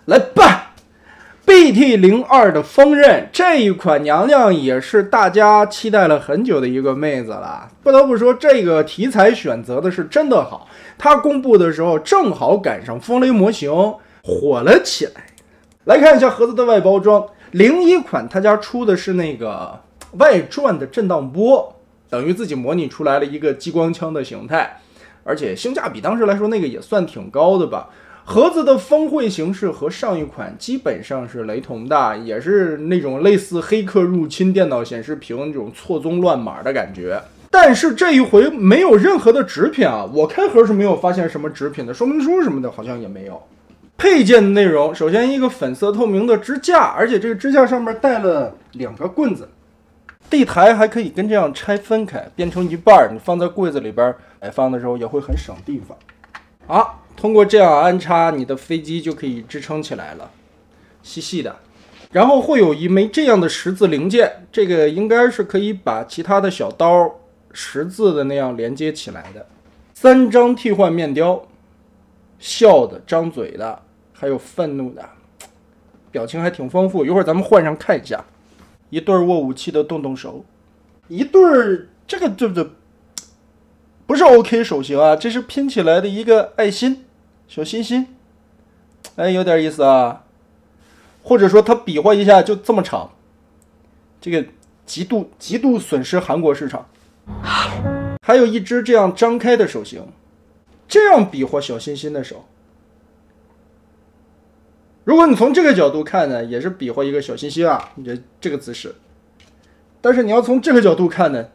来吧 ！BT02 的锋刃这一款娘娘也是大家期待了很久的一个妹子了。不得不说，这个题材选择的是真的好。它公布的时候正好赶上风雷模型火了起来。来看一下盒子的外包装，01款他家出的是那个外转的震荡波，等于自己模拟出来了一个激光枪的形态，而且性价比当时来说那个也算挺高的吧。盒子的峰会形式和上一款基本上是雷同的，也是那种类似黑客入侵电脑显示屏那种错综乱码的感觉。但是这一回没有任何的纸品啊，我开盒是没有发现什么纸品的，说明书什么的好像也没有。配件的内容，首先一个粉色透明的支架，而且这个支架上面带了2个棍子。地台还可以跟这样拆分开，变成一半，你放在柜子里边摆放的时候也会很省地方。啊，通过这样安插，你的飞机就可以支撑起来了，细细的。然后会有一枚这样的十字零件，这个应该是可以把其他的小刀十字的那样连接起来的。3张替换面雕，笑的、张嘴的，还有愤怒的，表情还挺丰富。一会儿咱们换上看一下。一对握武器的动手，一对这不是 OK 手型啊，这是拼起来的一个爱心小心心，哎，有点意思啊。或者说他比划一下就这么长，这个极度损失韩国市场。还有一只这样张开的手型，这样比划小心心的手。如果你从这个角度看呢，也是比划一个小心心啊，这个姿势。但是你要从这个角度看呢，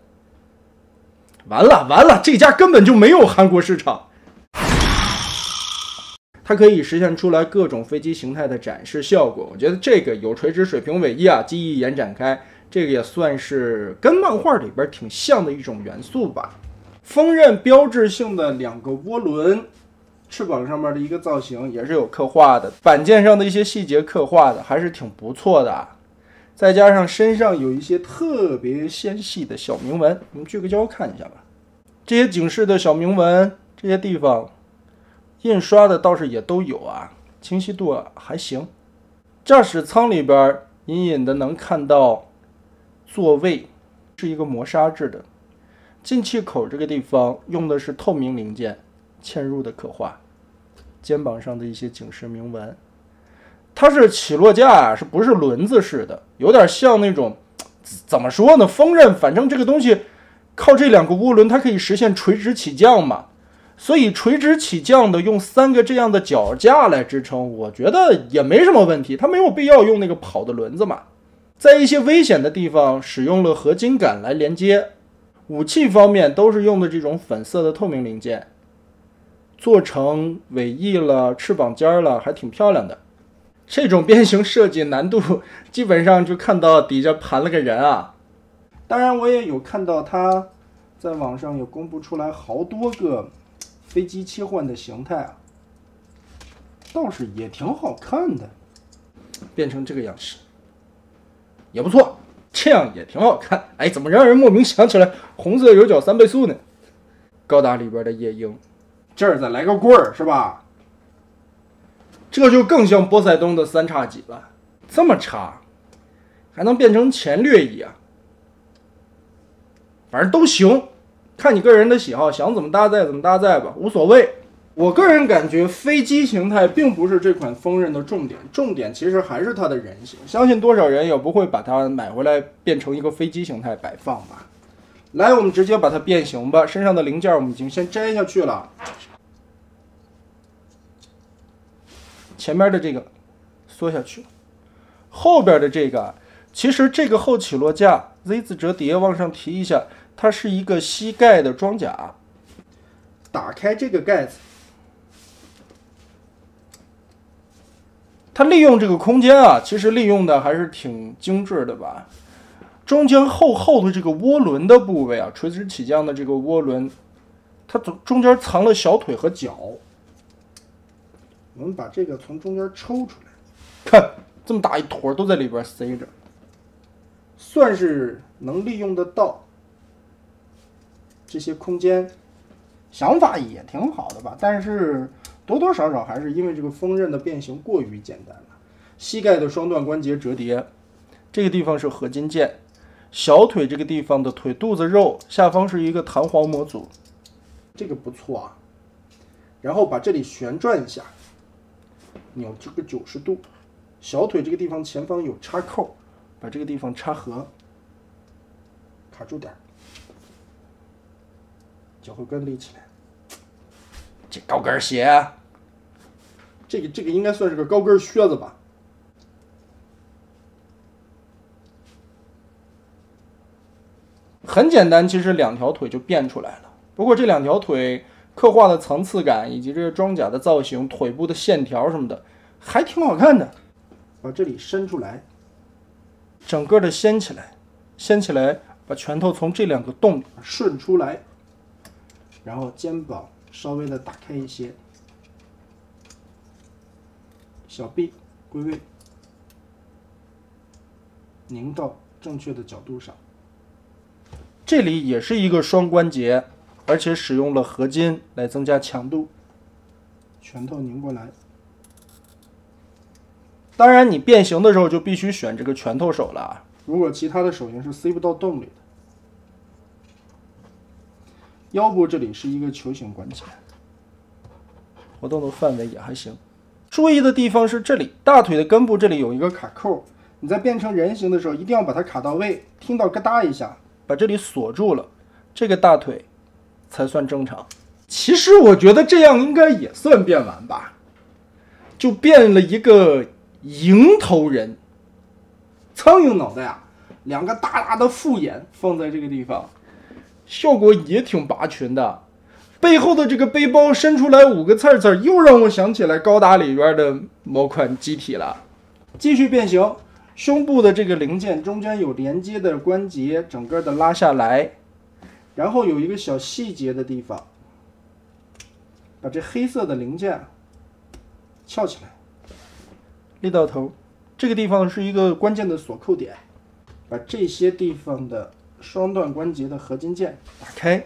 完了，这家根本就没有韩国市场。它可以实现出来各种飞机形态的展示效果，我觉得这个有垂直水平尾翼啊，机翼延展开，这个也算是跟漫画里边挺像的一种元素吧。锋刃标志性的2个涡轮，翅膀上面的一个造型也是有刻画的，板件上的一些细节刻画的还是挺不错的。再加上身上有一些特别纤细的小铭文，我们聚个焦看一下吧。这些警示的小铭文，这些地方印刷的倒是也都有啊，清晰度还行。驾驶舱里边隐隐的能看到座位是一个磨砂制的，进气口这个地方用的是透明零件嵌入的刻画，肩膀上的一些警示铭文。它是起落架啊，是不是轮子式的，有点像那种怎么说呢，锋刃反正这个东西靠这2个涡轮它可以实现垂直起降嘛，所以垂直起降的用3个这样的脚架来支撑，我觉得也没什么问题，它没有必要用那个跑的轮子嘛。在一些危险的地方使用了合金杆来连接。武器方面都是用的这种粉色的透明零件，做成尾翼了、翅膀尖了，还挺漂亮的。这种变形设计难度基本上就看到底下盘了个人啊。当然我也有看到他在网上有公布出来好多个飞机切换的形态啊，倒是也挺好看的，变成这个样式也不错，这样也挺好看。哎，怎么让人莫名想起来红色有角3倍速呢？高达里边的夜鹰，这儿再来个棍儿是吧？这就更像波塞冬的3叉戟了，这么叉还能变成前掠翼啊，反正都行，看你个人的喜好，想怎么搭载怎么搭载吧，无所谓。我个人感觉飞机形态并不是这款锋刃的重点，重点其实还是它的人形，相信多少人也不会把它买回来变成一个飞机形态摆放吧。来，我们直接把它变形吧，身上的零件我们已经先摘下去了，前面的这个缩下去，后边的这个其实这个后起落架 Z 字折叠往上提一下，它是一个膝盖的装甲。打开这个盖子，它利用这个空间啊，其实利用的还是挺精致的吧。中间厚厚的这个涡轮的部位啊，垂直起降的这个涡轮，它中间藏了小腿和脚。我们把这个从中间抽出来，看这么大一坨都在里边塞着，算是能利用得到这些空间，想法也挺好的吧。但是多多少少还是因为这个锋刃的变形过于简单了。膝盖的双段关节折叠，这个地方是合金件，小腿这个地方的腿肚子肉下方是一个弹簧模组，这个不错啊。然后把这里旋转一下，扭这个90度，小腿这个地方前方有插扣，把这个地方插合，卡住点，脚后跟立起来。这高跟鞋，这个应该算是个高跟靴子吧。很简单，其实2条腿就变出来了。不过这2条腿刻画的层次感以及这个装甲的造型、腿部的线条什么的，还挺好看的。把这里伸出来，整个的掀起来，掀起来，把拳头从这2个洞里顺出来，然后肩膀稍微的打开一些，小臂归位，拧到正确的角度上。这里也是一个双关节，而且使用了合金来增加强度。拳头拧过来，当然你变形的时候就必须选这个拳头手了啊，如果其他的手型是塞不到洞里的。腰部这里是一个球形关节，活动的范围也还行。注意的地方是这里，大腿的根部这里有一个卡扣，你在变成人形的时候一定要把它卡到位，听到咯哒一下，把这里锁住了，这个大腿才算正常。其实我觉得这样应该也算变完吧，就变了一个蝇头人，苍蝇脑袋啊，2个大大的复眼放在这个地方，效果也挺拔群的。背后的这个背包伸出来5个刺刺，又让我想起来高达里边的某款机体了。继续变形，胸部的这个零件中间有连接的关节，整个的拉下来，然后有一个小细节的地方，把这黑色的零件翘起来，立到头，这个地方是一个关键的锁扣点，把这些地方的双段关节的合金件打开，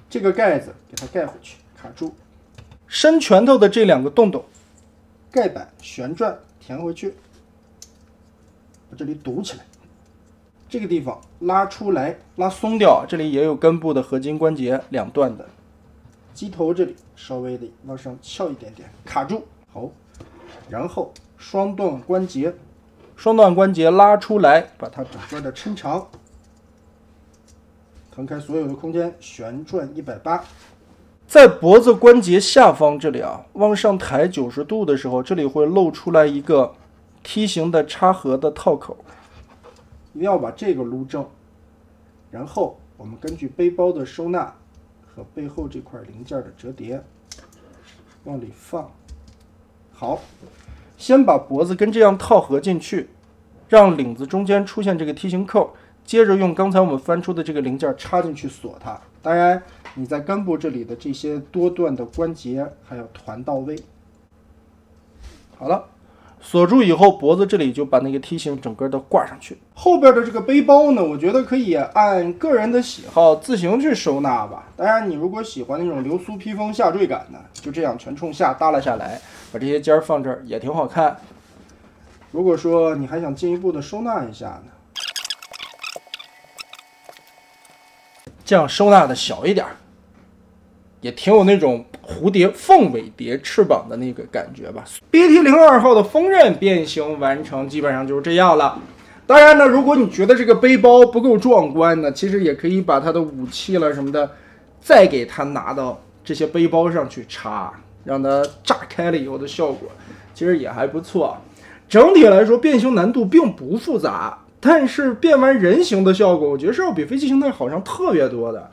这个盖子给它盖回去，卡住，伸拳头的这2个洞洞，盖板旋转填回去，把这里堵起来，这个地方拉出来，拉松掉，这里也有根部的合金关节2段的，机头这里稍微的往上翘一点点，卡住，好，然后双段关节拉出来，把它整个的抻长，腾开所有的空间，旋转180，在脖子关节下方这里啊，往上抬90度的时候，这里会露出来一个梯形的插合的套口，一定要把这个撸正，然后我们根据背包的收纳和背后这块零件的折叠往里放。好，先把脖子跟这样套合进去，让领子中间出现这个梯形扣，接着用刚才我们翻出的这个零件插进去锁它。当然你在根部这里的这些多段的关节还要团到位。好了，锁住以后，脖子这里就把那个梯形整个的挂上去。后边的这个背包呢，我觉得可以按个人的喜好自行去收纳吧。当然你如果喜欢那种流苏披风下坠感呢，就这样全冲下耷拉下来，把这些尖放这儿也挺好看。如果说你还想进一步的收纳一下呢，这样收纳的小一点，也挺有那种蝴蝶凤尾蝶翅膀的那个感觉吧。BT-02号的锋刃变形完成，基本上就是这样了。当然呢，如果你觉得这个背包不够壮观呢，其实也可以把它的武器了什么的再给它拿到这些背包上去插，让它炸开了以后的效果其实也还不错。整体来说变形难度并不复杂，但是变完人形的效果我觉得是要比飞机形态好上特别多的。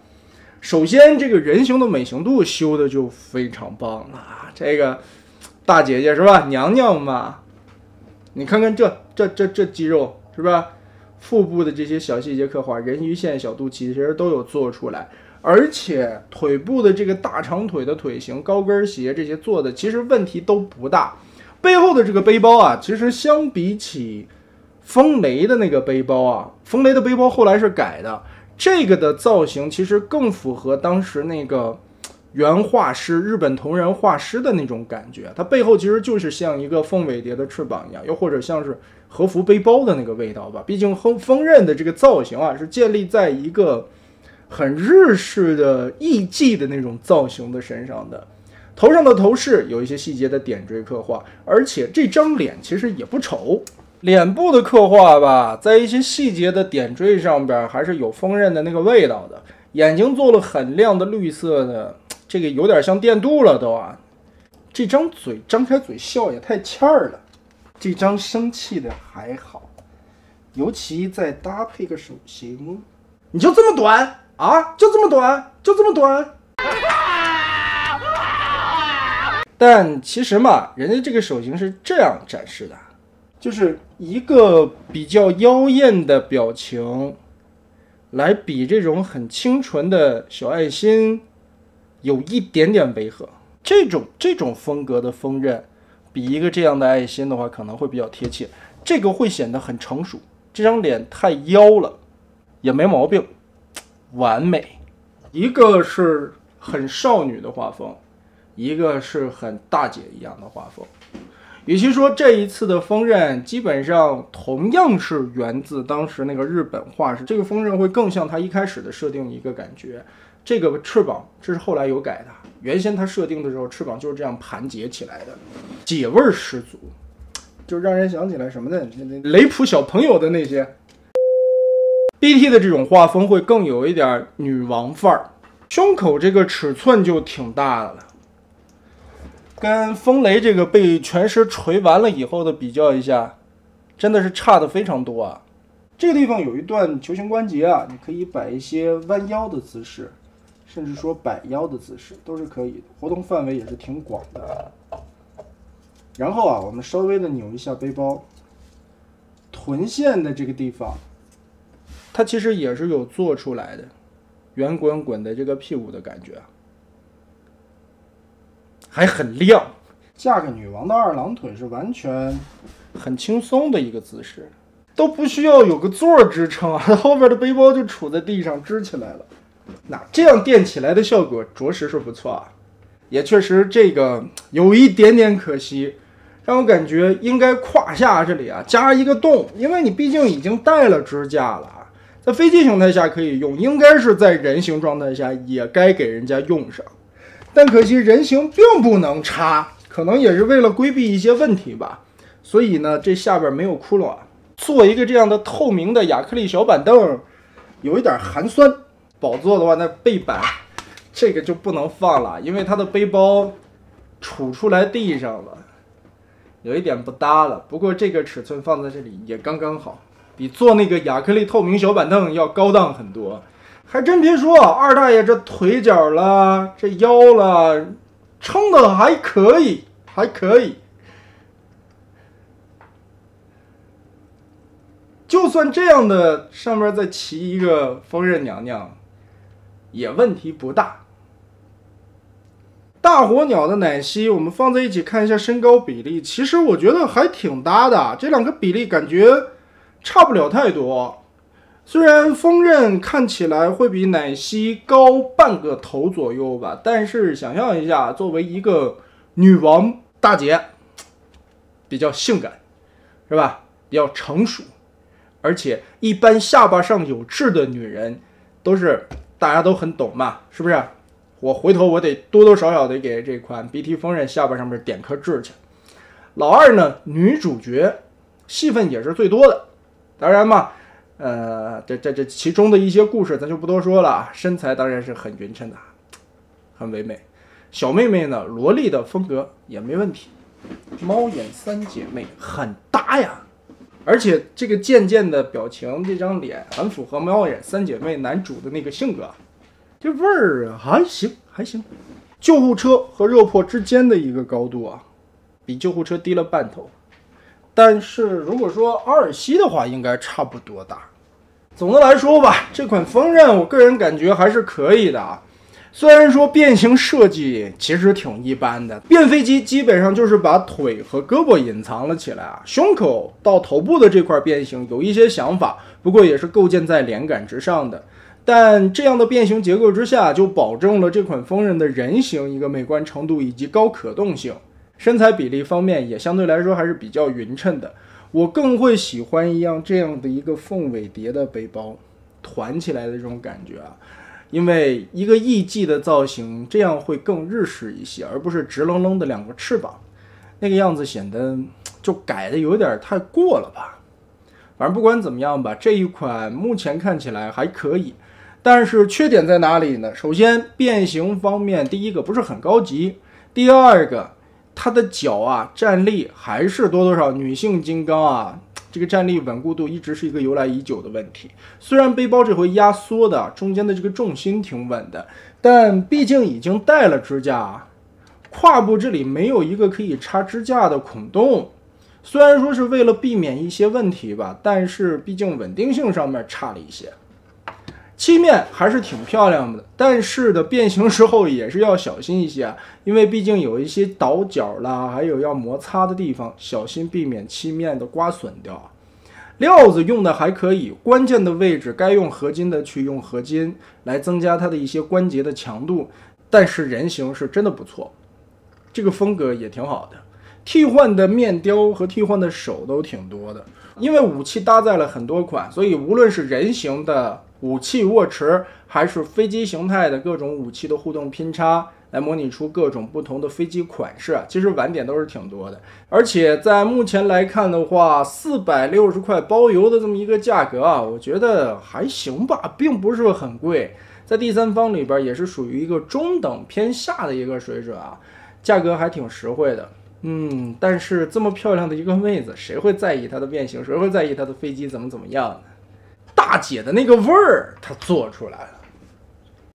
首先这个人形的美型度修的就非常棒了，这个大姐姐是吧，娘娘嘛，你看看这肌肉是吧，腹部的这些小细节刻画，人鱼线小肚脐其实都有做出来，而且腿部的这个大长腿的腿型，高跟鞋这些做的其实问题都不大。背后的这个背包啊，其实相比起风雷的那个背包啊，风雷的背包后来是改的，这个的造型其实更符合当时那个原画师日本同人画师的那种感觉，它背后其实就是像一个凤尾蝶的翅膀一样，又或者像是和服背包的那个味道吧。毕竟锋刃的这个造型啊，是建立在一个很日式的艺伎的那种造型的身上的。头上的头饰有一些细节的点缀刻画，而且这张脸其实也不丑，脸部的刻画吧，在一些细节的点缀上边还是有锋刃的那个味道的。眼睛做了很亮的绿色的，这个有点像电镀了都啊。这张嘴张开嘴笑也太欠儿了，这张生气的还好，尤其再搭配个手型，你就这么短啊？就这么短？就这么短？但其实嘛，人家这个手型是这样展示的，就是一个比较妖艳的表情，来比这种很清纯的小爱心有一点点违和。这种风格的锋刃，比一个这样的爱心的话，可能会比较贴切。这个会显得很成熟，这张脸太妖了，也没毛病，完美。一个是很少女的画风，一个是很大姐一样的画风。与其说这一次的锋刃基本上同样是源自当时那个日本画师，这个锋刃会更像他一开始的设定一个感觉。这个翅膀这是后来有改的，原先他设定的时候翅膀就是这样盘结起来的，姐味十足，就让人想起来什么呢？雷普小朋友的那些。BT 的这种画风会更有一点女王范儿，胸口这个尺寸就挺大的了，跟风雷这个被全尸锤完了以后的比较一下，真的是差的非常多啊。这个地方有一段球形关节啊，你可以摆一些弯腰的姿势，甚至说摆腰的姿势都是可以的，活动范围也是挺广的。然后啊，我们稍微的扭一下背包，臀线的这个地方，它其实也是有做出来的，圆滚滚的这个屁股的感觉，还很亮。嫁个女王的二郎腿是完全很轻松的一个姿势，都不需要有个座支撑啊，后边的背包就杵在地上支起来了。那这样垫起来的效果着实是不错啊，也确实这个有一点点可惜，让我感觉应该胯下这里啊加一个洞，因为你毕竟已经带了支架了。在飞机形态下可以用，应该是在人形状态下也该给人家用上，但可惜人形并不能插，可能也是为了规避一些问题吧，所以呢这下边没有窟窿啊。做一个这样的透明的亚克力小板凳有一点寒酸，宝座的话那背板这个就不能放了，因为它的背包杵出来地上了，有一点不搭了。不过这个尺寸放在这里也刚刚好，比做那个亚克力透明小板凳要高档很多。还真别说，二大爷这腿脚了，这腰了，撑的还可以，还可以。就算这样的上面再骑一个锋刃娘娘，也问题不大。大火鸟的奶昔，我们放在一起看一下身高比例，其实我觉得还挺搭的，这两个比例感觉差不了太多。虽然锋刃看起来会比奶昔高半个头左右吧，但是想象一下，作为一个女王大姐，比较性感，是吧？比较成熟，而且一般下巴上有痣的女人都是大家都很懂嘛，是不是？我回头我得多多少少得给这款 BT 锋刃下巴上面点颗痣去。老二呢，女主角戏份也是最多的，当然嘛，这其中的一些故事咱就不多说了，身材当然是很匀称的，很唯美。小妹妹呢，萝莉的风格也没问题，猫眼三姐妹很搭呀，而且这个贱贱的表情，这张脸很符合猫眼三姐妹男主的那个性格，这味儿还行还行。救护车和热破之间的一个高度啊，比救护车低了半头。但是如果说阿尔西的话，应该差不多大。总的来说吧，这款锋刃我个人感觉还是可以的啊。虽然说变形设计其实挺一般的，变飞机基本上就是把腿和胳膊隐藏了起来啊，胸口到头部的这块变形有一些想法，不过也是构建在脸感之上的。但这样的变形结构之下，就保证了这款风刃的人形一个美观程度以及高可动性，身材比例方面也相对来说还是比较匀称的。我更会喜欢这样的一个凤尾蝶的背包，团起来的这种感觉啊，因为一个艺伎的造型，这样会更日式一些，而不是直愣愣的两个翅膀，那个样子显得就改的有点太过了吧。反正不管怎么样吧，这一款目前看起来还可以，但是缺点在哪里呢？首先变形方面，第一个不是很高级，第二个它的脚啊站立还是多少女性金刚啊，这个站立稳固度一直是一个由来已久的问题。虽然背包这回压缩的中间的这个重心挺稳的，但毕竟已经带了支架啊，胯部这里没有一个可以插支架的孔洞。虽然说是为了避免一些问题吧，但是毕竟稳定性上面差了一些。漆面还是挺漂亮的，但是的变形时候也是要小心一些啊，因为毕竟有一些倒角啦，还有要摩擦的地方，小心避免漆面的刮损掉。料子用的还可以，关键的位置该用合金的去用合金，来增加它的一些关节的强度。但是人形是真的不错，这个风格也挺好的。替换的面雕和替换的手都挺多的，因为武器搭载了很多款，所以无论是人形的武器握持，还是飞机形态的各种武器的互动拼插，来模拟出各种不同的飞机款式啊，其实玩点都是挺多的。而且在目前来看的话，460块包邮的这么一个价格啊，我觉得还行吧，并不是很贵，在第三方里边也是属于一个中等偏下的一个水准啊，价格还挺实惠的。但是这么漂亮的一个妹子，谁会在意她的变形？谁会在意她的飞机怎么样呢？大姐的那个味儿，她做出来了。